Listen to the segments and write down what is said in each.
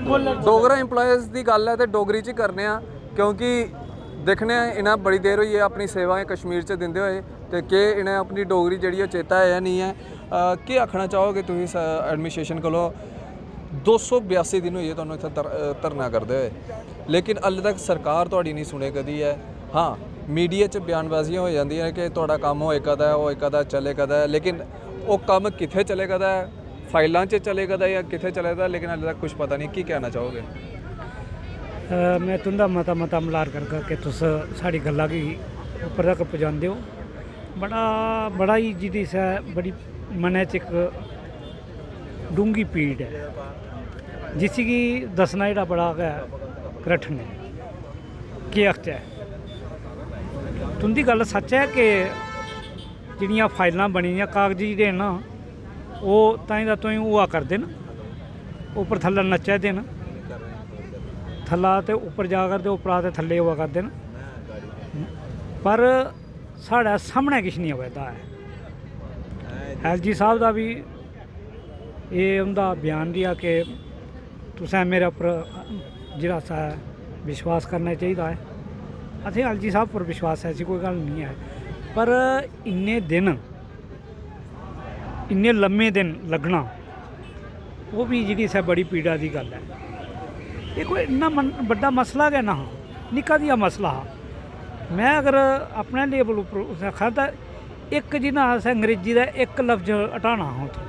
Dogra employees की गल है तो डोगरी च करने क्योंकि देखने इन्हें बड़ी देर हुई है अपनी सेवाएं कश्मीर च दिंदे हुए तो कि इन्हें अपनी डोगरी जी चेता है या नहीं है। क्या आखना चाहोगे तुम एडमिनिस्ट्रेशन को 282 दिन हुई है तुहानूं इत्थे धरना करते हुए लेकिन हाले तक सरकार तुहाडी नहीं सुने कदी है। हाँ मीडिया च बयानबाजियां हो जांदियां कि तुहाडा काम होए कदा है होए कदा चले कदा है लेकिन वो काम कित्थे चले कदा है फाइलों च चले कदा या कित्थे चले कदा लेकिन हाले तक कुछ पता नहीं। की कहना चाहोगे? मैं तुंदा मता मता मलार करके तुस साड़ी गल्ला गी उप्पर तक पहुँचाते हो। बड़ा ही जिहदी सा बड़ी मनै च एक डूंगी पीड़ है जिसगी दसना जेह्ड़ा बड़ा गै कठिन है। केह् आखचै तुंदी गल सच है कि जिहड़ियां फाइलां बनी दियां कागजी जेह्ड़े न ओह् ताईं दा तुईं होआ करदे न उप्पर थल्लै नच्चा दे न थल्ला ते उप्पर जा करदे उप्परा ते थल्ले होआ करदे न पर साढ़े सामने किश नहीं होआ है। एल जी साहब का भी ये उनका बयान दिया कि तुसें मेरे उपर जिहड़ा सा विश्वास करना चाहिए है। असें एल जी साहब पर विश्वास ऐसी कोई गल नहीं है पर इन्ने लम्मे दिन लगना वो भी जी बड़ी पीड़ा की गल है। ये कोई इन्ना बड़ा मसला गै ना निक्का जिहा मसला हा। मैं अगर अपने लेवल उपर उस आखा तो एक जिन्ना अस अंग्रेजी का एक लफ्ज हटाना हा उत्थों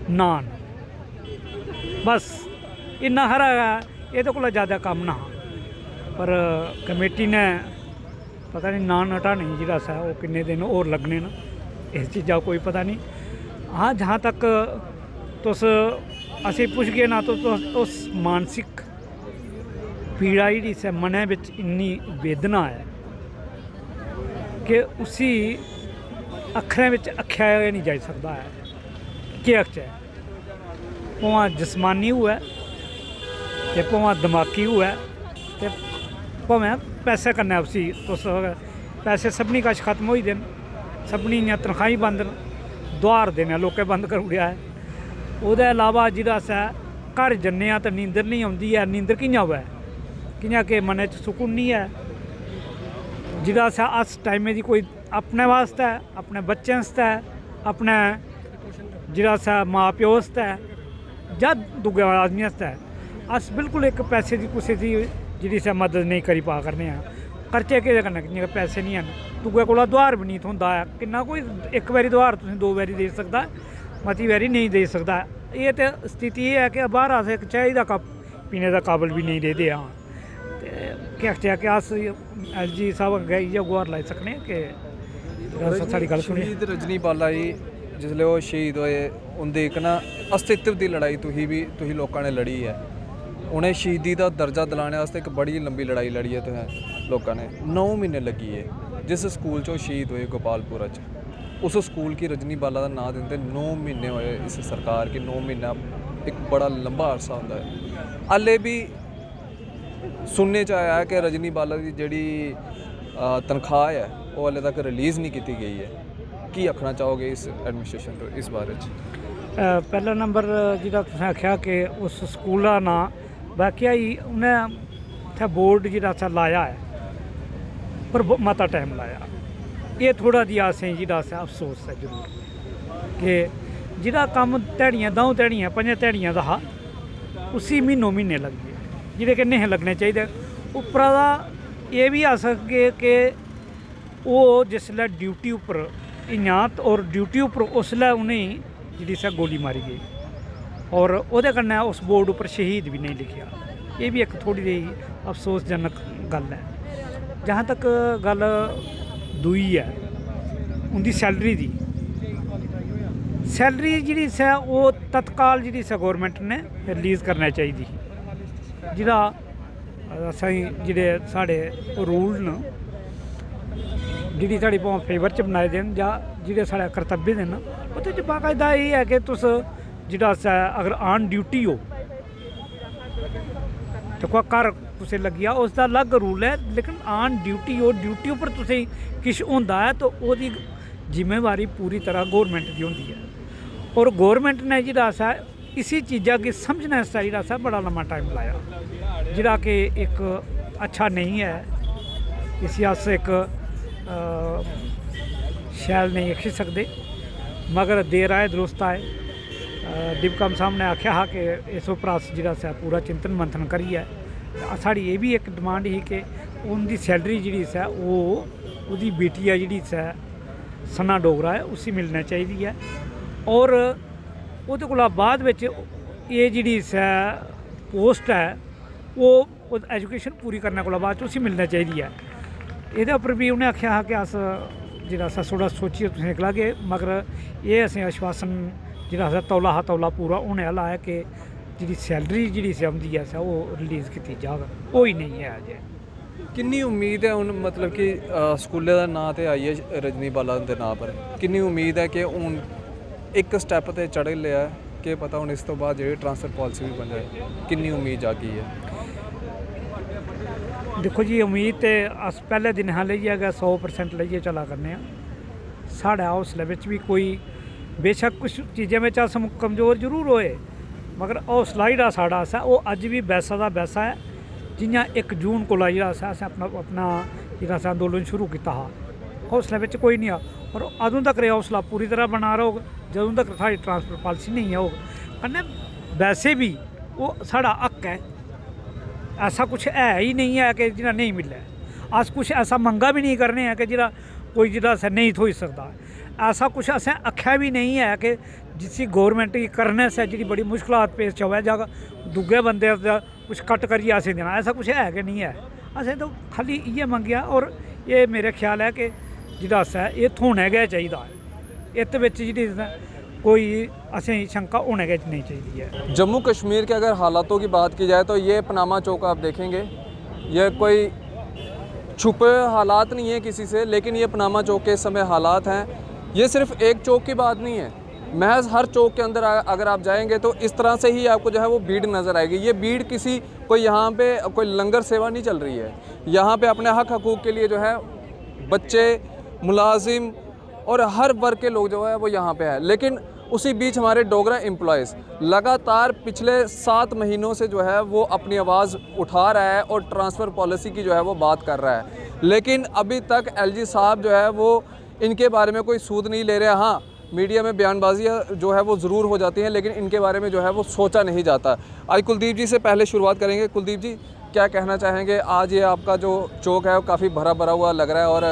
नान बस इन्ना हारा ये तो कोला ज़्यादा कम ना पर कमेटी ने पता नहीं नान हटाने जिहड़ा सा वो किन्ने दिन होर लगने न इस चीज़ा कोई पता नहीं। हाँ जहाँ तक तुस असी पुछगे ना तो उस मानसिक पीड़ा जी से मनै बिच इन्नी वेदना है कि उसी अखरें बिच आख्या गै नहीं जाई सकता है। केह् आखचै भावें जिस्मानी होऐ ते भावें दमाकी होऐ ते भावें पैसे कन्नै उसी तुस पैसे सभनीं कश खत्म होई दे न सभनीं दियां तनखाही बंद न दुआर देने लोकें बंद करी ओड़ेआ है। ओह्दे अलावा जिहड़ा सा घर जन्ने तो नींदर नहीं आउंदी है। नींदर कि'यां होऐ कि'यां कि मनै च सुकून नहीं है जिहड़ा सा अस टाइमे दी कोई अपने वास्ते अपने बच्चें आस्तै अपने जिहड़ा सा माँ प्यो आस्तै जां दूए आदमी आस्तै अस बिल्कुल एक पैसे की कुसै दी जिहड़ी सा मदद नहीं करी पा करने खर्चे केह्दे कन्नै जि'यां पैसे नहीं हैन दूए कोला दुआर भी नहीं थ्होंदा है। किन्ना कोई एक बारी दुआर तुसें दो बारी देई सकदा मती बारी नहीं दे सकदा। ये तो स्थिति ये है कि बाहर अस एक चाही का कप पीने का काबल भी नहीं रेहदे हाँ ते केह् आखचै कि अस एल जी साहब अग्गें इ'यै गुहार लाई सकने कि साढ़ी गल सुनिए। शहीद रजनी बाला जी जिसले वो शहीद होए उनकी एक ना अस्तित्व की लड़ाई तुही लोगों ने लड़ी है। उन्हें शहीदी का दर्जा दिलाने वास्ते एक बड़ी लंबी लड़ाई लड़ी है तुसें लोगों ने 9 महीने लगी है। जिस स्कूल चो शहीद हुए गोपालपुरा उस स्कूल की रजनी बाला का नाम देंदे 9 महीने हुए इस सरकार की। 9 महीना एक बड़ा लंबा अरसा होता है। हाले भी सुनने च आया कि रजनी बाला की जी तनख्वाह है वो हाले तक रिलीज़ नहीं की गई है। की आखना चाहोगे इस एडमिनिस्ट्रेशन तो इस बारे पहला नंबर जिहड़ा तुसें आख्या कि उस स्कूल का नाम वाकई ही उन्हें उत्थे बोर्ड जिहड़ा सा लाया है पर मता टाइम लाया। ये थोड़ा जिहा असें जिहड़ा सा अफसोस है जरूर कि जिहड़ा कम्म ध्याड़ियां 2 ध्याड़ियां 5 ध्याड़ियां दा हा उसी महीने लग गए जिहड़े कि नहीं लगने चाहिए। उप्परा दा ये भी आ सके कि वो जिसलै ड्यूटी उपर इ'यां और ड्यूटी उपर उसलै उ'नें जिहड़ी सा गोली मारी गई और ओहदे कन्नै उस बोर्ड उपर शहीद भी नहीं लिखिया। ये भी एक थोड़ी जेही अफसोसजनक गल है। जहाँ तक गल दूई है उनकी सैलरी की सैलरी जी सा वो तत्काल जी सा गौरमेंट ने रिलीज़ करना चाहिए जिहड़ा असें जिहड़े साढ़े रूल न जिहड़ी साढ़ी भावें फेवर च बनाए दे न जां जिहड़े साढ़े कर्तव्य दे न ओह्दे च बाकायदा ये है कि तुस जिहड़ा सा अगर ऑन ड्यूटी हो तो कोई घर कुछ लगी जा उसका अलग रूल है लेकिन ऑन ड्यूटी हो ड्यूटी उपर तुसें किश होंदा है तो वो जिम्मेवारी पूरी तरह गौरमेंट की होंदी है और गौरमेंट ने जिहड़ा सा इसी चीज़ा की समझने चाहिए सा बड़ा लम्मा टाइम लाया, जिहड़ा कि एक अच्छा नहीं है। इसी अस एक शैल नहीं आखी सकते, मगर देर आए दुरुस्त आए। डिपकम साहब ने आख्या हा कि इस उपर अस जिहड़ा सा पूरा चिंतन मंथन करिए। साड़ी ये भी एक डिमांड ही कि उनकी सैलरी जी सै वो बेटी है जी सै सना डोगरा है उसी मिलना चाहिए है, और वो कोला बाद विच ये जी सै पोस्ट है वो एजुकेशन पूरी करने को बाद उसी मिलना चाहिए है। ये उपर भी उन्हें आख्या हा कि अस जिहड़ा सा थोड़ा सोचिए तुसें निकलागे, मगर ये असें आश्वासन जिहड़ा सा तौला हा तौला पूरा होने वाला है कि जी सैलरी जी आती है वो रिलीज़ की जाग, वो ही नहीं है अजे। किन्नी उम्मीद है हुन, मतलब कि स्कूले का नाँ तो आई है रजनी बाला के नाँ पर, किन्नी उम्मीद है कि हुन एक स्टैप तो चढ़ लिया है कि पता हुन इस तो बाद जी ट्रांसफर पॉलिसी भी बन जाए, किन्नी उम्मीद जागी है? देखो जी उम्मीद तो अस पहले दिन हाँ लेइए गए 100% लेइए चला करने, साढ़े हौसले में भी कोई बेशक कुछ चीज़ें में अस कमज़ोर जरूर होए, मगर हौसला जिहड़ा साढ़ा अस वो अज भी वैसा दा वैसा है जियां 1 जून को जिहड़ा अस अपना जिहड़ा अंदोलन शुरू किया हा। हौसले में कोई नहीं आ, और अदों तक हौसला पूरी तरह बना रहोग जदों तक साड़ी ट्रांसफर पॉलिसी नहीं होग। कन्नै वैसे भी वो साड़ा हक है, ऐसा कुछ है ही नहीं है कि जिहड़ा नहीं मिले। अस कुछ ऐसा मंगा भी नहीं करने हैं कि जिहड़ा कोई जिहड़ा असें नहीं थोई सकता। ऐसा कुछ असें आख्या भी नहीं है कि जिसी गौरमेंट की करने से जी बड़ी मुश्किलात पेश आवे जां दुगे बंदे कुछ कट करिए असें देना, ऐसा कुछ है कि नहीं है। असें तो खाली इयै मंगेआ, और ये मेरे ख्याल है कि जिहड़ा अस ये थोने गै चाहिदा है, इत्त विच जिहड़ी कोई असें शंका होने गै नहीं चाहिए है। जम्मू कश्मीर के अगर हालातों की बात की जाए तो ये पनामा चौक आप देखेंगे, ये कोई छुपे हालात नहीं है किसी से, लेकिन ये पनामा चौक के इस समय हालात हैं। ये सिर्फ एक चौक की बात नहीं है, महज हर चौक के अंदर अगर आप जाएंगे तो इस तरह से ही आपको जो है वो भीड़ नज़र आएगी। ये भीड़ किसी कोई यहाँ पे कोई लंगर सेवा नहीं चल रही है, यहाँ पे अपने हक हकूक़ के लिए जो है बच्चे, मुलाजिम और हर वर्ग के लोग जो है वो यहाँ पे है। लेकिन उसी बीच हमारे डोगरा एम्प्लॉयज़ लगातार पिछले 7 महीनों से जो है वो अपनी आवाज़ उठा रहा है और ट्रांसफ़र पॉलिसी की जो है वो बात कर रहा है, लेकिन अभी तक एलजी साहब जो है वो इनके बारे में कोई सूद नहीं ले रहे। हाँ, मीडिया में बयानबाजियाँ जो है वो ज़रूर हो जाती हैं, लेकिन इनके बारे में जो है वो सोचा नहीं जाता। आज कुलदीप जी से पहले शुरुआत करेंगे। कुलदीप जी, क्या कहना चाहेंगे? आज ये आपका जो चौक है वो काफ़ी भरा भरा हुआ लग रहा है, और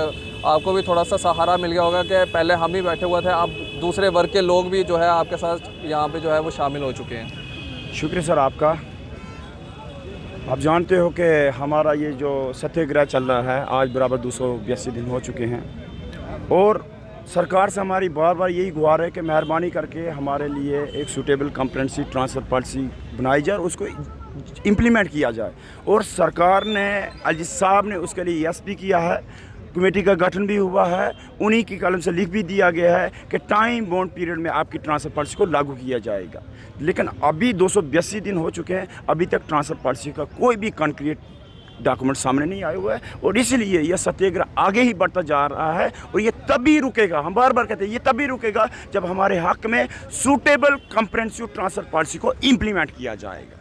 आपको भी थोड़ा सा सहारा मिल गया होगा कि पहले हम ही बैठे हुए थे, अब दूसरे वर्ग के लोग भी जो है आपके साथ यहाँ पे जो है वो शामिल हो चुके हैं। शुक्रिया सर आपका। आप जानते हो कि हमारा ये जो सत्याग्रह चल रहा है आज बराबर 282 दिन हो चुके हैं, और सरकार से हमारी बार बार यही गुहार है कि मेहरबानी करके हमारे लिए एक सूटेबल कम्प्रेहेंसिव ट्रांसफ़र पॉलिसी बनाई जाए और उसको इम्प्लीमेंट किया जाए। और सरकार ने अजीज साहब ने उसके लिए एसपी किया है, कमेटी का गठन भी हुआ है, उन्हीं की कलम से लिख भी दिया गया है कि टाइम बाउंड पीरियड में आपकी ट्रांसफ़र पॉलिसी को लागू किया जाएगा। लेकिन अभी 282 दिन हो चुके हैं, अभी तक ट्रांसफ़र पॉलिसी का कोई भी कॉन्क्रीट डॉक्यूमेंट सामने नहीं आए हुए हैं, और इसलिए यह सत्याग्रह आगे ही बढ़ता जा रहा है। और ये तभी रुकेगा, हम बार बार कहते हैं ये तभी रुकेगा जब हमारे हक में सूटेबल कम्प्रेहेंसिव ट्रांसफ़र पॉलिसी को इम्प्लीमेंट किया जाएगा।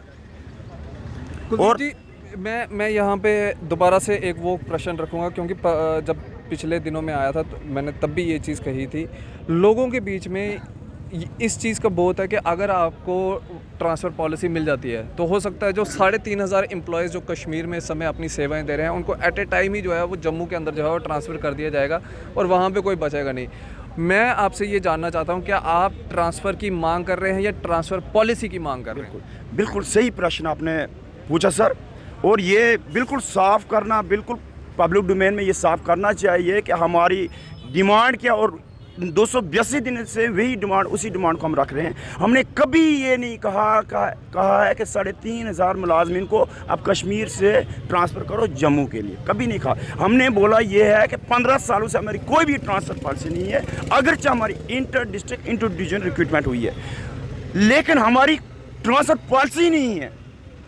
और जी मैं यहाँ पे दोबारा से एक वो प्रश्न रखूँगा, क्योंकि जब पिछले दिनों में आया था तो मैंने तब भी ये चीज़ कही थी, लोगों के बीच में इस चीज़ का बहुत है कि अगर आपको ट्रांसफ़र पॉलिसी मिल जाती है तो हो सकता है जो 3,500 एम्प्लॉयज़ जो कश्मीर में इस समय अपनी सेवाएं दे रहे हैं उनको एट ए टाइम ही जो है वो जम्मू के अंदर जो है वो ट्रांसफ़र कर दिया जाएगा और वहाँ पे कोई बचेगा नहीं। मैं आपसे ये जानना चाहता हूँ, क्या आप ट्रांसफ़र की मांग कर रहे हैं या ट्रांसफ़र पॉलिसी की मांग कर रहे हैं? बिल्कुल सही प्रश्न आपने पूछा सर, और ये बिल्कुल साफ़ करना, बिल्कुल पब्लिक डोमेन में ये साफ़ करना चाहिए कि हमारी डिमांड क्या, और 282 दिन से वही डिमांड, उसी डिमांड को हम रख रहे हैं। हमने कभी ये नहीं कहा है कि 3,500 मुलाजमीन को अब कश्मीर से ट्रांसफ़र करो जम्मू के लिए, कभी नहीं कहा। हमने बोला ये है कि 15 सालों से हमारी कोई भी ट्रांसफ़र पॉलिसी नहीं है, अगरचे हमारी inter district inter division recruitment हुई है, लेकिन हमारी ट्रांसफ़र पॉलिसी नहीं है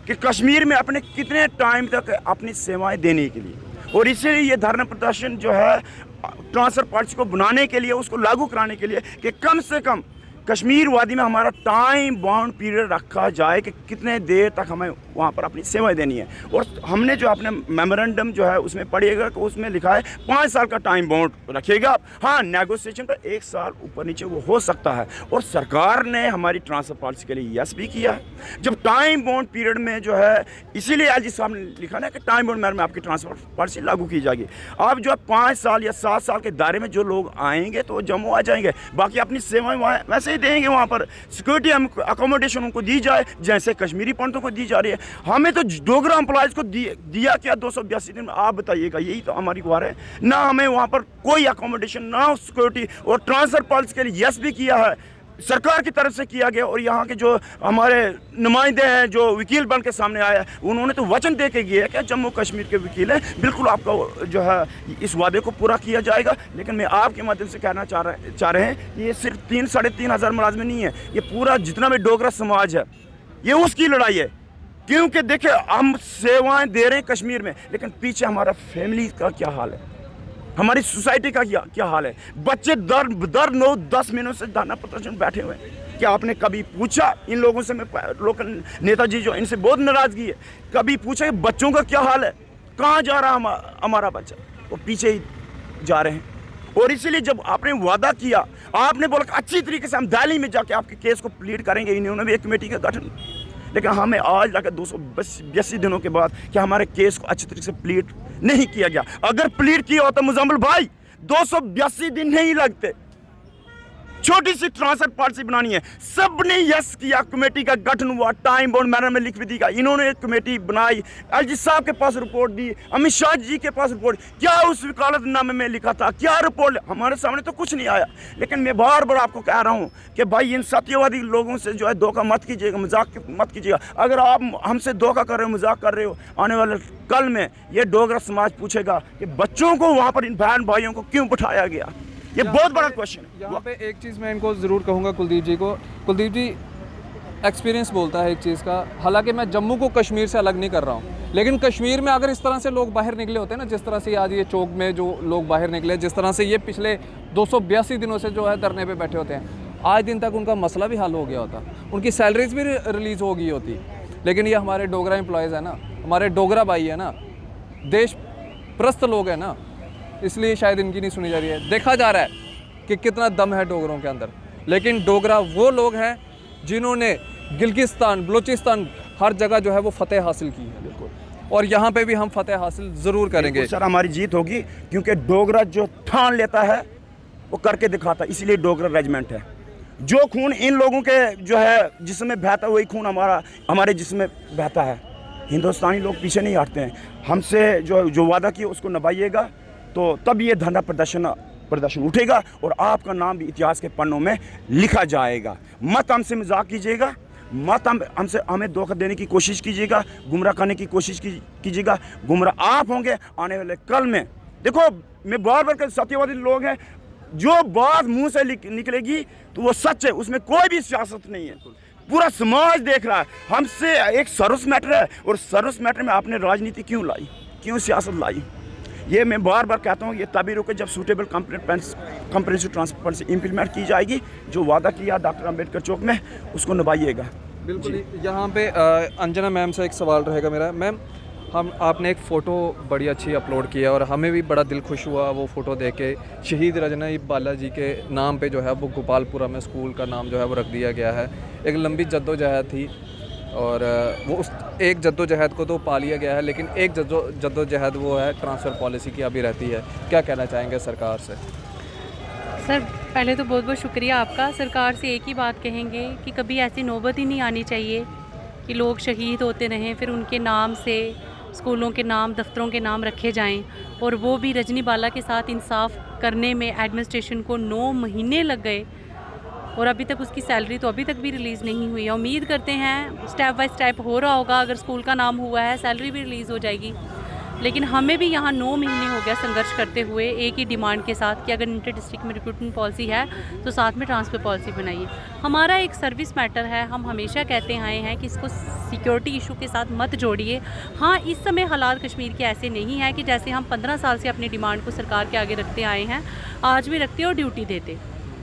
कि कश्मीर में अपने कितने टाइम तक अपनी सेवाएं देने के लिए। और इसीलिए ये धरना प्रदर्शन जो है ट्रांसफ़र पॉलिसी को बनाने के लिए, उसको लागू कराने के लिए कि कम से कम कश्मीर वादी में हमारा टाइम बाउंड पीरियड रखा जाए कि कितने देर तक हमें वहाँ पर अपनी सेवाएं देनी है। और हमने जो अपने मेमोरेंडम जो है उसमें पढ़िएगा कि उसमें लिखा है 5 साल का टाइम बाउंड रखिएगा। हाँ, नेगोशिएशन पर 1 साल ऊपर नीचे वो हो सकता है। और सरकार ने हमारी ट्रांसफ़र पॉलिसी के लिए यस भी किया है। जब टाइम बाउंड पीरियड में जो है, इसीलिए आज जिस साहब ने लिखा ना कि टाइम बाउंड में आपकी ट्रांसफ़र पॉलिसी लागू की जाएगी। अब जो है 5 साल या 7 साल के दायरे में जो लोग आएंगे तो वो जम्मू आ जाएंगे, बाकी अपनी सेवाएं वहाँ वैसे ही देंगे। वहाँ पर सिक्योरिटी हम अकोमोडेशन उनको दी जाए जैसे कश्मीरी पंडितों को दी जा रही है। हमें तो डोगरा एम्प्लॉयज़ को दिया क्या 282 दिन में, आप बताइएगा। यही तो हमारी गुहार है ना। हमें वहाँ पर कोई अकोमोडेशन ना सिक्योरिटी। और ट्रांसफ़र पॉलिसी के लिए यस भी किया है, सरकार की तरफ से किया गया। और यहाँ के जो हमारे नुमाइंदे हैं जो वकील बन के सामने आया, उन्होंने तो वचन दे के गया कि जम्मू कश्मीर के वकील हैं, बिल्कुल आपका जो है इस वादे को पूरा किया जाएगा। लेकिन मैं आपके माध्यम से कहना चाह रहे हैं कि ये सिर्फ 3-3.5 हज़ार मुलाजमे नहीं है, ये पूरा जितना भी डोगरा समाज है ये उसकी लड़ाई है। क्योंकि देखिए, हम सेवाएँ दे रहे हैं कश्मीर में, लेकिन पीछे हमारा फैमिली का क्या हाल है, हमारी सोसाइटी का क्या हाल है। बच्चे दर 9-10 महीनों से धरना प्रदर्शन बैठे हुए हैं। क्या आपने कभी पूछा इन लोगों से? मैं लोकल नेताजी जो इनसे बहुत नाराज़गी है, कभी पूछा कि बच्चों का क्या हाल है, कहाँ जा रहा हमारा बच्चा? वो पीछे ही जा रहे हैं। और इसीलिए जब आपने वादा किया, आपने बोला कि अच्छी तरीके से हम दिल्ली में जाके आपके केस को प्लीड करेंगे, इन्होंने भी एक कमेटी का गठन, लेकिन हमें आज लगा 282 दिनों के बाद कि हमारे केस को अच्छी तरीके से प्लीड नहीं किया गया। अगर प्लीड किया होता मुजम्मिल भाई, 282 दिन नहीं लगते। छोटी सी ट्रांसफर पॉलिसी बनानी है, सबने यस किया, कमेटी का गठन हुआ, टाइम बाउंड मैनर में लिख भी दिया। इन्होंने एक कमेटी बनाई, एलजी साहब के पास रिपोर्ट दी, अमित शाह जी के पास रिपोर्ट। क्या उस वकालतनामे में लिखा था, क्या रिपोर्ट? हमारे सामने तो कुछ नहीं आया। लेकिन मैं बार बार आपको कह रहा हूँ कि भाई इन सत्यवादी लोगों से जो है धोखा मत कीजिएगा, मजाक मत कीजिएगा। अगर आप हमसे धोखा कर रहे हो, मजाक कर रहे हो, आने वाले कल में ये डोगरा समाज पूछेगा कि बच्चों को वहाँ पर इन बहन भाइयों को क्यों बिठाया गया। ये बहुत बड़ा क्वेश्चन है। यहाँ पे एक चीज़ मैं इनको ज़रूर कहूँगा कुलदीप जी को। कुलदीप जी एक्सपीरियंस बोलता है एक चीज़ का, हालांकि मैं जम्मू को कश्मीर से अलग नहीं कर रहा हूँ, लेकिन कश्मीर में अगर इस तरह से लोग बाहर निकले होते हैं ना, जिस तरह से आज ये चौक में जो लोग बाहर निकले, जिस तरह से ये पिछले 282 दिनों से जो है धरने पे बैठे होते हैं, आज दिन तक उनका मसला भी हल हो गया होता, उनकी सैलरीज भी रिलीज़ हो गई होती। लेकिन ये हमारे डोगरा एम्प्लॉयज़ है ना, हमारे डोगरा भाई है ना, देश प्रस्त लोग हैं ना, इसलिए शायद इनकी नहीं सुनी जा रही है। देखा जा रहा है कि कितना दम है डोगरों के अंदर, लेकिन डोगरा वो लोग हैं जिन्होंने गिलगिस्तान, बलूचिस्तान, हर जगह जो है वो फतेह हासिल की है। बिल्कुल, और यहाँ पे भी हम फतेह हासिल ज़रूर करेंगे सर। हमारी जीत होगी, क्योंकि डोगरा जो ठान लेता है वो करके दिखाता है, इसलिए डोगरा रेजिमेंट है। जो खून इन लोगों के जो है जिसमें बहता है, वही खून हमारे जिसमें बहता है। हिंदुस्तानी लोग पीछे नहीं हटते हैं। हमसे जो वादा किया उसको निभाइएगा, तो तब ये धरना प्रदर्शन उठेगा और आपका नाम भी इतिहास के पन्नों में लिखा जाएगा। मत हमसे मजाक कीजिएगा, मत हमें धोखा देने की कोशिश कीजिएगा, गुमराह करने की कोशिश कीजिएगा। गुमराह आप होंगे आने वाले कल में। देखो, मैं बार बार सत्यवादी लोग हैं, जो बात मुंह से निकलेगी तो वो सच है, उसमें कोई भी सियासत नहीं है। पूरा समाज देख रहा है। हमसे एक सर्विस मैटर है, और सर्विस मैटर में आपने राजनीति क्यों लाई, क्यों सियासत लाई? ये मैं बार बार कहता हूँ, ये तभी रुके जब suitable comprehensive transfer policy implement की जाएगी। जो वादा किया डॉक्टर अम्बेडकर चौक में, उसको निभाइएगा। बिल्कुल। यहाँ पे अंजना मैम से एक सवाल रहेगा मेरा। मैम, आपने एक फ़ोटो बड़ी अच्छी अपलोड किया और हमें भी बड़ा दिल खुश हुआ वो फ़ोटो देख के। शहीद रजनी बाला जी के नाम पे जो है वो गोपालपुरा में स्कूल का नाम जो है वो रख दिया गया है। एक लंबी जद्दोजहद थी और वो उस एक जद्दोजहद को तो पा लिया गया है, लेकिन एक जद्दोजहद वो है ट्रांसफ़र पॉलिसी की अभी रहती है। क्या कहना चाहेंगे सरकार से? सर, पहले तो बहुत बहुत शुक्रिया आपका। सरकार से एक ही बात कहेंगे कि कभी ऐसी नौबत ही नहीं आनी चाहिए कि लोग शहीद होते रहें, फिर उनके नाम से स्कूलों के नाम, दफ्तरों के नाम रखे जाएं, और वो भी रजनी बाला के साथ इंसाफ करने में एडमिनिस्ट्रेशन को 9 महीने लग गए, और अभी तक उसकी सैलरी तो अभी तक भी रिलीज़ नहीं हुई है। उम्मीद करते हैं स्टेप बाय स्टेप हो रहा होगा, अगर स्कूल का नाम हुआ है सैलरी भी रिलीज़ हो जाएगी। लेकिन हमें भी यहाँ 9 महीने हो गया संघर्ष करते हुए एक ही डिमांड के साथ कि अगर इंटर डिस्ट्रिक्ट में रिक्रूटमेंट पॉलिसी है तो साथ में ट्रांसफ़र पॉलिसी बनाइए। हमारा एक सर्विस मैटर है, हम हमेशा कहते आए हैं कि इसको सिक्योरिटी इशू के साथ मत जोड़िए। हाँ, इस समय हालात कश्मीर के ऐसे नहीं हैं कि जैसे हम 15 साल से अपनी डिमांड को सरकार के आगे रखते आए हैं, आज भी रखते और ड्यूटी देते।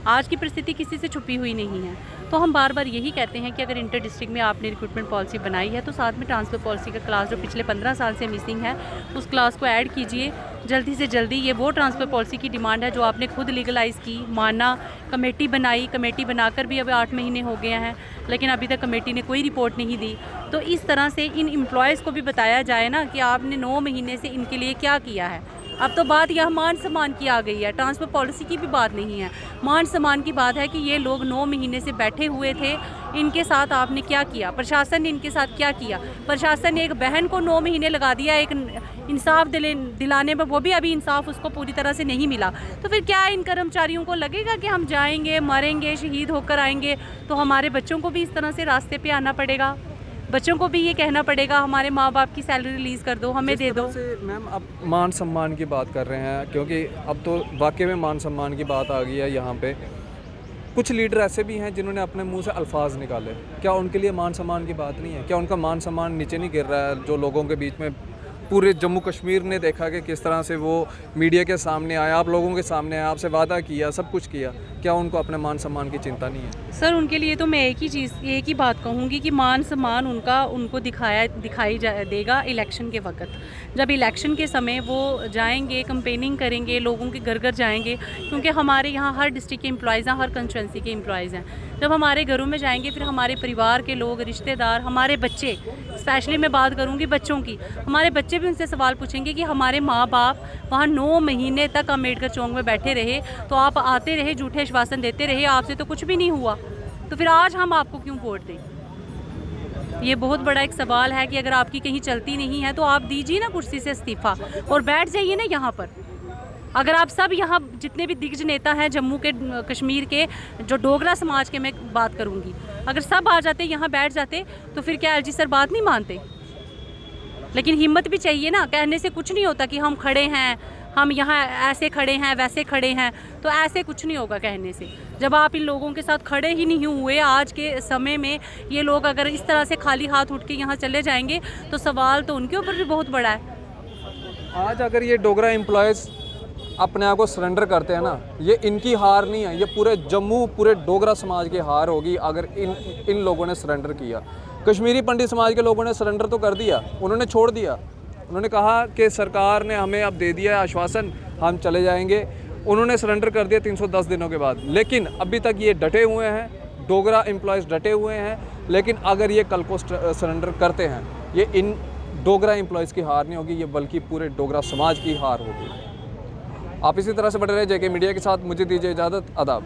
आज की परिस्थिति किसी से छुपी हुई नहीं है। तो हम बार बार यही कहते हैं कि अगर इंटर डिस्ट्रिक्ट में आपने रिक्रूटमेंट पॉलिसी बनाई है तो साथ में ट्रांसफ़र पॉलिसी का क्लास जो पिछले 15 साल से मिसिंग है उस क्लास को ऐड कीजिए जल्दी से जल्दी। ये वो ट्रांसफ़र पॉलिसी की डिमांड है जो आपने खुद लीगलाइज़ की, माना, कमेटी बनाई, कमेटी बनाकर भी अब 8 महीने हो गए हैं लेकिन अभी तक कमेटी ने कोई रिपोर्ट नहीं दी। तो इस तरह से इन एम्प्लॉयज़ को भी बताया जाए ना कि आपने 9 महीने से इनके लिए क्या किया है। अब तो बात यह मान सम्मान की आ गई है, ट्रांसफ़र पॉलिसी की भी बात नहीं है, मान सम्मान की बात है कि ये लोग 9 महीने से बैठे हुए थे, इनके साथ आपने क्या किया, प्रशासन ने इनके साथ क्या किया। प्रशासन ने एक बहन को 9 महीने लगा दिया एक इंसाफ दिलाने में, वो भी अभी इंसाफ उसको पूरी तरह से नहीं मिला। तो फिर क्या इन कर्मचारियों को लगेगा कि हम जाएंगे, मरेंगे, शहीद होकर आएंगे? तो हमारे बच्चों को भी इस तरह से रास्ते पे आना पड़ेगा, बच्चों को भी ये कहना पड़ेगा हमारे माँ बाप की सैलरी रिलीज़ कर दो, हमें दे दो। मैम अब मान सम्मान की बात कर रहे हैं क्योंकि अब तो वाकई में मान सम्मान की बात आ गई है यहाँ पे। कुछ लीडर ऐसे भी हैं जिन्होंने अपने मुंह से अल्फाज निकाले, क्या उनके लिए मान सम्मान की बात नहीं है? क्या उनका मान सम्मान नीचे नहीं गिर रहा है? जो लोगों के बीच में पूरे जम्मू कश्मीर ने देखा कि किस तरह से वो मीडिया के सामने आया, आप लोगों के सामने आया, आपसे वादा किया, सब कुछ किया, क्या उनको अपने मान सम्मान की चिंता नहीं है? सर उनके लिए तो मैं एक ही बात कहूँगी कि मान सम्मान उनको दिखाई देगा इलेक्शन के वक्त। जब इलेक्शन के समय वो जाएंगे, कंपेनिंग करेंगे, लोगों के घर घर जाएंगे, क्योंकि हमारे यहाँ हर डिस्ट्रिक्ट के एम्प्लॉयज़ हैं, हर कंस्टिट्यूंसी के एम्प्लॉयज़ हैं। जब हमारे घरों में जाएंगे फिर हमारे परिवार के लोग, रिश्तेदार, हमारे बच्चे, स्पेशली मैं बात करूँगी बच्चों की, हमारे बच्चे भी उनसे सवाल पूछेंगे कि हमारे माँ बाप वहाँ 9 महीने तक अम्बेडकर चौक में बैठे रहे, तो आप आते रहे, झूठे आश्वासन देते रहे, आपसे तो कुछ भी नहीं हुआ, तो फिर आज हम आपको क्यों वोट दें? ये बहुत बड़ा एक सवाल है कि अगर आपकी कहीं चलती नहीं है तो आप दीजिए ना कुर्सी से इस्तीफ़ा और बैठ जाइए ना यहाँ पर। अगर आप सब यहाँ जितने भी दिग्गज नेता हैं जम्मू के, कश्मीर के, जो डोगरा समाज के मैं बात करूँगी, अगर सब आ जाते यहाँ बैठ जाते तो फिर क्या एलजी सर बात नहीं मानते? लेकिन हिम्मत भी चाहिए ना, कहने से कुछ नहीं होता कि हम खड़े हैं, हम यहाँ ऐसे खड़े हैं, वैसे खड़े हैं, तो ऐसे कुछ नहीं होगा कहने से। जब आप इन लोगों के साथ खड़े ही नहीं हुए, आज के समय में ये लोग अगर इस तरह से खाली हाथ उठ के यहाँ चले जाएंगे तो सवाल तो उनके ऊपर भी बहुत बड़ा है। आज अगर ये डोगरा एम्प्लॉयज़ अपने आप को सरेंडर करते हैं ना, ये इनकी हार नहीं है, ये पूरे जम्मू, पूरे डोगरा समाज की हार होगी अगर इन लोगों ने सरेंडर किया। कश्मीरी पंडित समाज के लोगों ने सरेंडर तो कर दिया, उन्होंने छोड़ दिया, उन्होंने कहा कि सरकार ने हमें अब दे दिया है आश्वासन, हम चले जाएंगे, उन्होंने सरेंडर कर दिया 310 दिनों के बाद। लेकिन अभी तक ये डटे हुए हैं, डोगरा एम्प्लॉयज़ डटे हुए हैं। लेकिन अगर ये कल को सरेंडर करते हैं, ये इन डोगरा एम्प्लॉयज़ की हार नहीं होगी, ये बल्कि पूरे डोगरा समाज की हार होगी। आप इसी तरह से बने रहे जेके मीडिया के साथ, मुझे दीजिए इजाज़त, आदाब।